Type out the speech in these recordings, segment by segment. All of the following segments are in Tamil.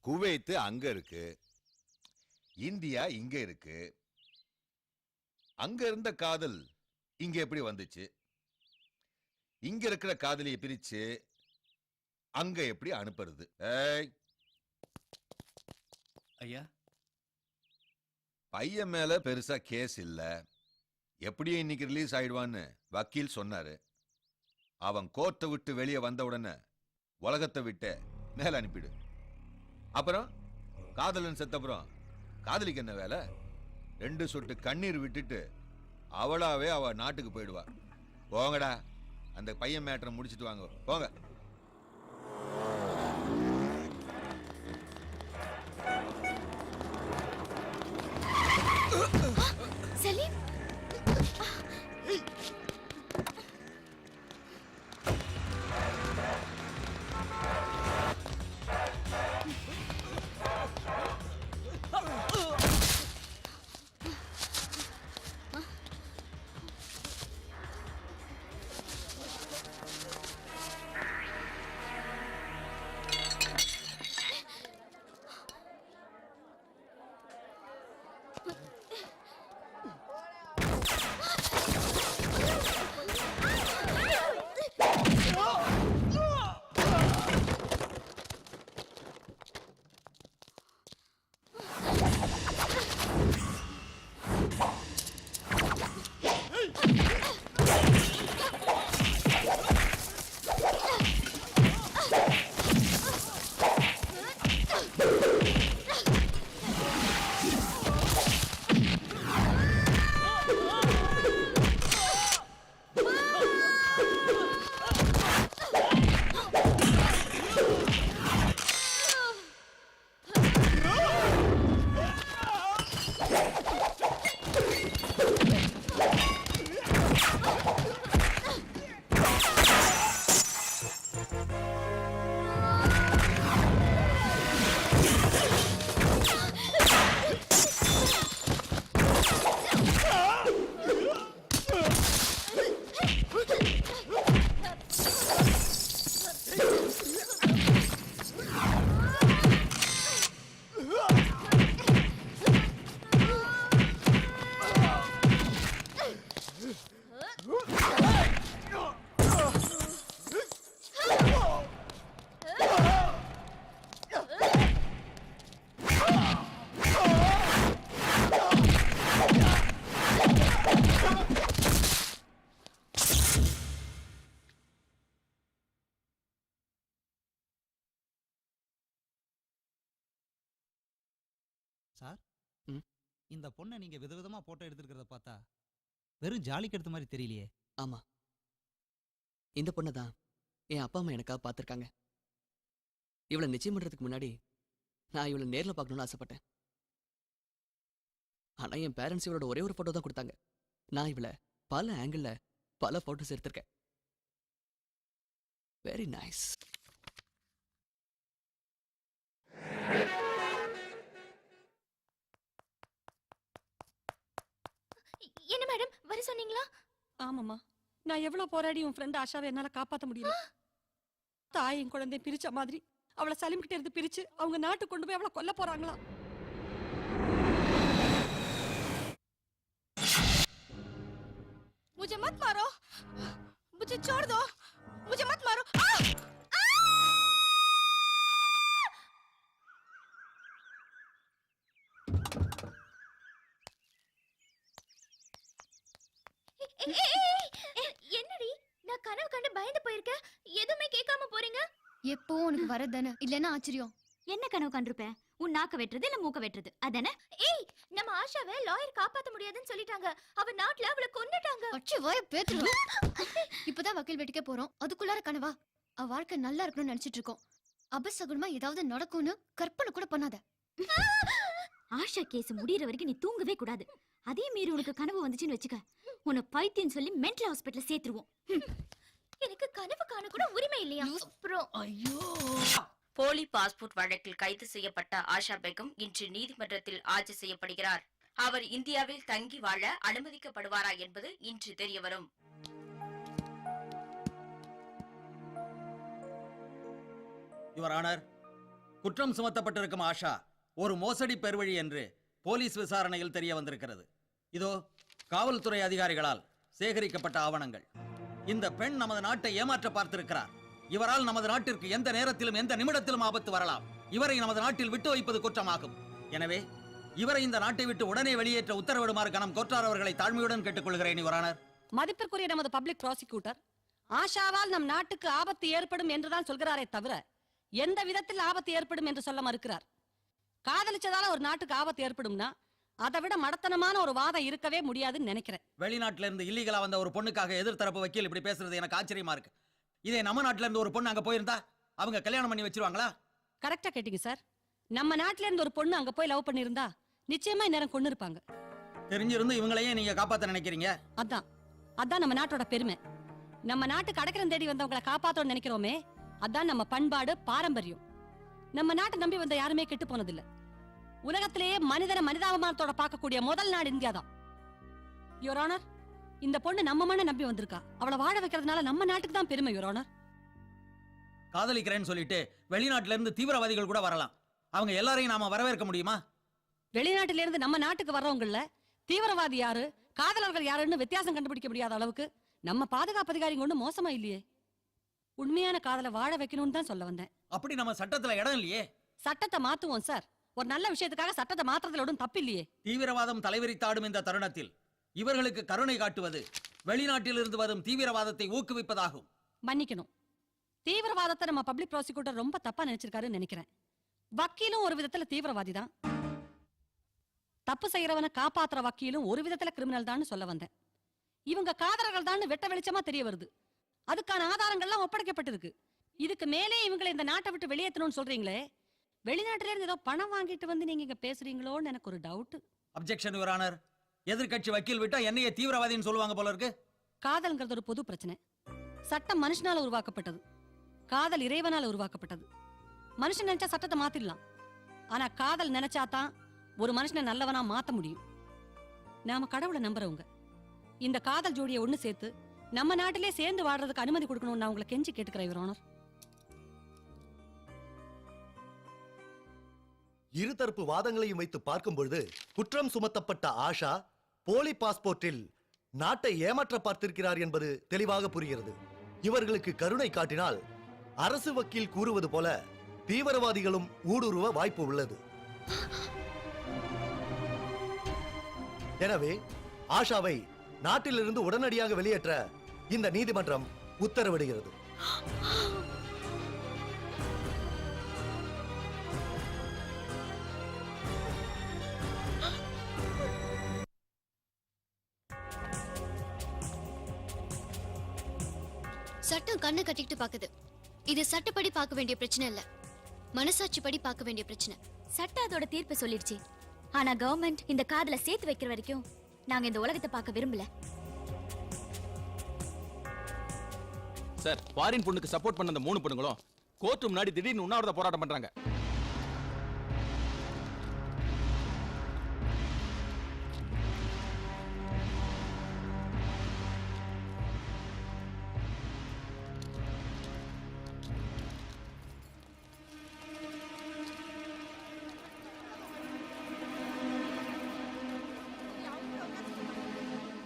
குவைத்து அங்க இருக்கு, இந்தியா இங்க இருக்கு. அங்க இருந்த காதல் இங்க எப்படி வந்துச்சு? இங்க இருக்கிற காதலியை பிரிச்சு அங்க எப்படி அனுப்புறது? ஏய், ஐயா, பையன் மேல பெருசா கேஸ் இல்ல, எப்படியும் இன்னைக்கு ரிலீஸ் ஆயிடுவான்னு வக்கீல் சொன்னாரு. அவன் கோர்ட்டை விட்டு வெளியே வந்த உடனே உலகத்தை விட்டு மேல அனுப்பிடு. அப்புறம் காதலன் செத்தப்புறம் காதலிக்கு என்ன வேலை? 2 சொட்டு கண்ணீர் விட்டுட்டு அவளாவே அவ நாட்டுக்கு போயிடுவா. போங்கடா, அந்த பையன் மேட்டரை முடிச்சிட்டு வாங்க, போங்க. சலீம், சார், இந்த பொண்ணை நீங்க விதவிதமா போட்டோ எடுத்துக்கிறத பார்த்தா வெறும் ஜாலிக்கு எடுத்த மாதிரி தெரியலையே. ஆமா, இந்த பொண்ணை தான் என் அப்பா அம்மா எனக்காக பார்த்துருக்காங்க. இவளை நிச்சயம் பண்றதுக்கு முன்னாடி நான் இவளை நேரில் பார்க்கணும்னு ஆசைப்பட்டேன். ஆனா என் பேரண்ட்ஸ் இவளோட ஒரே ஒரு போட்டோ தான் கொடுத்தாங்க. நான் இவளை பல ஆங்கிள் பல போட்டோஸ் எடுத்திருக்கேன். Very nice. என்ன மேடம் வர சொன்னீங்களா? ஆமாம்மா, நான் எவ்வளவு போராடி உன் ஃப்ரெண்ட் ஆஷாவை என்னால காப்பாற்ற முடியல. தாயின் குழந்தை பிரிச்ச மாதிரி அவளை சலீம் கிட்ட இருந்து பிரிச்சு அவங்க நாட்டுக்கு கொண்டு போய் அவளை கொல்ல போறாங்களா? मुझे मत मारो, मुझे छोड़ दो, मुझे मत मारो। என்னடி, நான் கனவு கண்டு பயந்து போயிருக்கேன், எதுவுமே கேட்காம போறீங்க. எப்போ உனக்கு வரதானே இல்லன்னா ஆச்சரியம். என்ன கனவு கண்டிருப்பேன்? உன் நாக்க வெட்டுறது இல்ல மூக்க வெட்டுறது அதானே? ஏய், நம்ம ஆஷாவை லாயர் காப்பாத்த முடியாதுன்னு சொல்லிட்டாங்க. அவ நாட்டுல அவளை கொன்னுட்டாங்க. அச்சு வாய பேத்துரு. இப்பதான் வக்கீல் வீட்டுக்கே போறோம், அதுக்குள்ளார கனவா? அவ வாழ்க்கை நல்லா இருக்கணும்னு நினைச்சிட்டு இருக்கோம். அபசகுனமா ஏதாவது நடக்கும்னு கற்பனை கூட பண்ணாத. ஆஷா கேஸ் முடியற வரைக்கும் நீ தூங்கவே கூடாது. அதே மீறி உனக்கு கனவு வந்துச்சுன்னு வச்சுக்க, உன்னை பைத்தியம் சொல்லி மென்டல் ஹாஸ்பிட்டல் சேர்த்துருவோம். எனக்கு கனவு காண கூட உரிமை இல்லையா? அப்புறம் ஐயோ, போலி பாஸ்போர்ட் வழக்கில் கைது செய்யப்பட்ட ஆஷா பேகம் இன்று நீதிமன்றத்தில் ஆஜர் செய்யப்படுகிறார். அவர் இந்தியாவில் தங்கி வாழ அனுமதிக்கப்படுவாரா என்பது இன்று தெரியவரும். யுவர் ஆனர், குற்றம் சுமத்தப்பட்டிருக்கும் ஆஷா ஒரு மோசடி பெருவழி என்று போலீஸ் விசாரணையில் தெரிய வந்திருக்கிறது. இதோ காவல்துறை அதிகாரிகளால் சேகரிக்கப்பட்ட ஆவணங்கள். இந்த பெண் நமது நாட்டை ஏமாற்ற பார்த்திருக்கிறார். இவரால் நமது நாட்டிற்கு எந்த நேரத்திலும் எந்த நிமிடத்திலும் ஆபத்து வரலாம். இவரை நமது நாட்டில் விட்டு வைப்பது குற்றமாகும். எனவே இவரை இந்த நாட்டை விட்டு உடனே வெளியேற்ற உத்தரவிடுமாறு கனம் கோட்டார் அவர்களை தாழ்மையுடன் கேட்டுக்கொள்கிறேன் யுவர் ஆனர். மதிப்பிற்குரிய நமது பப்ளிக் ப்ராசிக்யூட்டர் ஆஷாவால் நம் நாட்டுக்கு ஆபத்து ஏற்படும் என்றுதான் சொல்கிறாரே தவிர எந்த விதத்தில் ஆபத்து ஏற்படும் என்று சொல்ல மறுக்கிறார். காதலிச்சதால ஒரு நாட்டுக்கு ஆபத்து ஏற்படும்னா அதை விட மடத்தனமான ஒரு வாதம் இருக்கவே முடியாதுன்னு நினைக்கிறேன். வெளிநாட்டில இருந்து இல்லீகலா வந்த ஒரு பொண்ணுக்காக எதிர்த்தரப்பு வக்கீல் இப்படி பேசுறது எனக்கு ஆச்சரியமா இருக்கு. இதே நம்ம நாட்டுல இருந்து ஒரு பொண்ணு அங்க போயிருந்தா அவங்க கல்யாணம் பண்ணி வச்சிருவாங்களா? கரெக்டா கேட்டீங்க சார். நம்ம நாட்டுல இருந்து ஒரு பொண்ணு அங்க போய் லவ் பண்ணிருந்தா நிச்சயமா இந்நேரம் கொண்டு இருப்பாங்க. தெரிஞ்சிருந்து இவங்களையே நீங்க காப்பாத்த நினைக்கிறீங்க? அதான் நம்ம நாட்டோட பெருமை. நம்ம நாட்டுக்கு அடக்கிறம் தேடி வந்தவங்களை காப்பாத்தோன்னு நினைக்கிறோமே, அதான் நம்ம பண்பாடு பாரம்பரியம். நம்ம நாட்டை நம்பி வந்த யாருமே கெட்டு போனதில்ல. உலகத்திலேயே மனிதனை மனிதாபிமானத்தோட பார்க்கக்கூடிய முதல் நாடு இந்தியா தான். யுவர் ஆனர், இந்த பொண்ணு நம்ம மண்ணை நம்பி வந்திருக்கா. அவளை வாழ வைக்கிறதுனால நம்ம நாட்டுக்கு தான் பெருமை. யுவர் ஆனர், காதலிக்கிறேன்னு சொல்லிட்டு வெளிநாட்டுல இருந்து தீவிரவாதிகள் கூட வரலாம். அவங்க எல்லாரையும் நாம வரவேற்க முடியுமா? வெளிநாட்டில இருந்து நம்ம நாட்டுக்கு வர்றவங்கள தீவிரவாதி யாரு காதலர்கள் யாருன்னு வித்தியாசம் கண்டுபிடிக்க முடியாத அளவுக்கு நம்ம பாதுகாப்பு அதிகாரிங்க ஒண்ணு மோசமா இல்லையே. உண்மையான காதலை வாழ வைக்கணும்னு தான் சொல்ல வந்தேன். அப்படி நம்ம சட்டத்துல இடம் இல்லையே. சட்டத்தை மாத்துவோம் சார். ஒரு நல்ல விஷயத்துக்காக சட்டத்தை மாத்துறதுல ஒன்றும் தப்பு இல்லையே. தீவிரவாதம் தலைவிரித்தாடும் இந்த தருணத்தில் இவர்களுக்கு கருணை காட்டுவது வெளிநாட்டில் இருந்து வரும் தீவிரவாதத்தை ஊக்குவிப்பதாகும். மன்னிக்கணும், தீவிரவாதத்தை நம்ம பப்ளிக் ப்ராசிக்யூட்டர் ரொம்ப தப்பா நினைச்சிருக்காருன்னு நினைக்கிறேன். வக்கீலும் ஒரு விதத்துல தீவிரவாதி தான். தப்பு செய்யறவனை காப்பாத்துற வக்கீலும் ஒரு விதத்துல கிரிமினல் தான் சொல்ல வந்தேன். இவங்க காதலர்கள் தான் வெட்ட வெளிச்சமா தெரிய வருது. அதுக்கான ஆதாரங்கள்லாம் ஒப்படைக்கப்பட்டிருக்கு. இதுக்கு மேலே இவங்களை இந்த நாட்டை விட்டு வெளியேற்றணும்னு சொல்றீங்களே, வெளிநாட்டுல இருந்து ஏதோ பணம் வாங்கிட்டு வந்து நீங்க இங்க பேசுறீங்களோன்னு எனக்கு ஒரு டவுட். Objection your honour. எதிர்க்கட்சி வக்கீல் விட்டா என்னைய தீவிரவாதின்னு சொல்லுவாங்க போல இருக்கு. காதல்ங்கிறது ஒரு பொது பிரச்சனை. சட்டம் மனுஷனால உருவாக்கப்பட்டது, காதல் இறைவனால உருவாக்கப்பட்டது. மனுஷன் நினைச்சா சட்டத்தை மாத்திடலாம். ஆனா காதல் நினைச்சாதான் ஒரு மனுஷனை நல்லவனா மாத்த முடியும். நாம கடவுளை நம்புறவங்க. இந்த காதல் ஜோடியை ஒண்ணு சேர்த்து நம்ம நாட்டிலே சேர்ந்து வாடுறதுக்கு அனுமதி கொடுக்கணும்னு நான் உங்களை கெஞ்சி கேட்டுக்கிறேன் யுவர் ஆனர். இருதரப்பு வாதங்களையும் வைத்து பார்க்கும் பொழுது குற்றம் சுமத்தப்பட்ட ஆஷா போலி பாஸ்போர்ட்டில் நாட்டை ஏமாற்ற பார்த்திருக்கிறார் என்பது தெளிவாக புரிகிறது. இவர்களுக்கு கருணை காட்டினால் அரசு வக்கீல் கூறுவது போல தீவிரவாதிகளும் ஊடுருவ வாய்ப்பு உள்ளது. எனவே ஆஷாவை நாட்டிலிருந்து உடனடியாக வெளியேற்ற இந்த நீதிமன்றம் உத்தரவிடுகிறது. சட்டம் கண்ணை கட்டிக்கிட்டு பாக்குது. இது சட்டப்படி பார்க்க வேண்டிய பிரச்சனை இல்ல, மனசாட்சி படி பார்க்க வேண்டிய பிரச்சனை. சட்டம் அதோட தீர்ப்பு சொல்லிடுச்சு. ஆனா கவர்மெண்ட் இந்த காதல சேர்த்து வைக்கிற வரைக்கும் நாங்க இந்த உலகத்தை பார்க்க விரும்பல. சார், ஃபாரின் பொண்ணுக்கு சப்போர்ட் பண்ண அந்த 3 பொண்ணுங்களும் கோர்ட் முன்னாடி திடீர்னு உண்ணாவிரத போராட்டம் பண்றாங்க.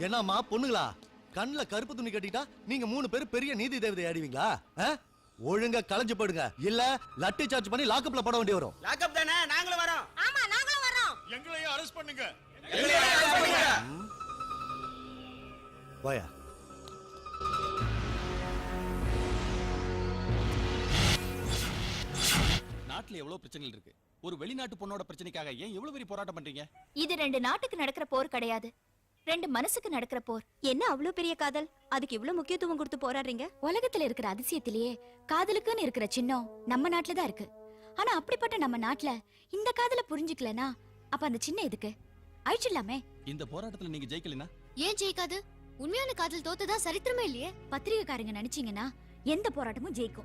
என்னம்மா பொண்ணுங்களா, கண்ணுல கருப்பு துணி கட்டிட்டா நீங்க 3 பேரும் பெரிய நீதி தேவதை ஆடுவீங்களா? ஒழுங்கா கலைஞ்சு போடுங்க, இல்ல லட்டி சார்ஜ் பண்ணி லாக்அப்ல போட வேண்டி வரும். லாக்அப் தானே, நாங்களும் வரோம். ஆமா நாங்களும் வரோம். எங்களையும் அரெஸ்ட் பண்ணுங்க. வாயா. நாட்டுல எவ்வளவு பிரச்சனைகள் இருக்கு. ஒரு வெளிநாட்டு பொண்ணோட பிரச்சனைக்காக ஏன் இவ்வளவு பெரிய போராட்டம் பண்றீங்க? இது 2 நாட்டுக்கு நடக்கிற போர் கிடையாது, 2 மனசுக்கு நடக்கிற போர். என்ன அவ்வளவு பெரிய காதல், அதுக்கு இவ்வளவு முக்கியத்துவம் கொடுத்து போராடுறீங்க? உலகத்துல இருக்கிற அதிசயத்திலேயே காதலுக்குன்னு இருக்கிற சின்னம் நம்ம நாட்டுல தான் இருக்கு. ஆனா அப்படிப்பட்ட நம்ம நாட்டுல இந்த காதலை புரிஞ்சுக்கலனா அப்ப அந்த சின்ன எதுக்கு? அழிச்சிடலாமே. இந்த போராட்டத்துல நீங்க ஜெயிக்கலனா ஏன் ஜெயிக்காது? உண்மையான காதல் தோத்ததா சரித்திரமே இல்லையே. பத்திரிகைக்காரங்க நினைச்சீங்கன்னா எந்த போராட்டமும் ஜெயிக்கும்.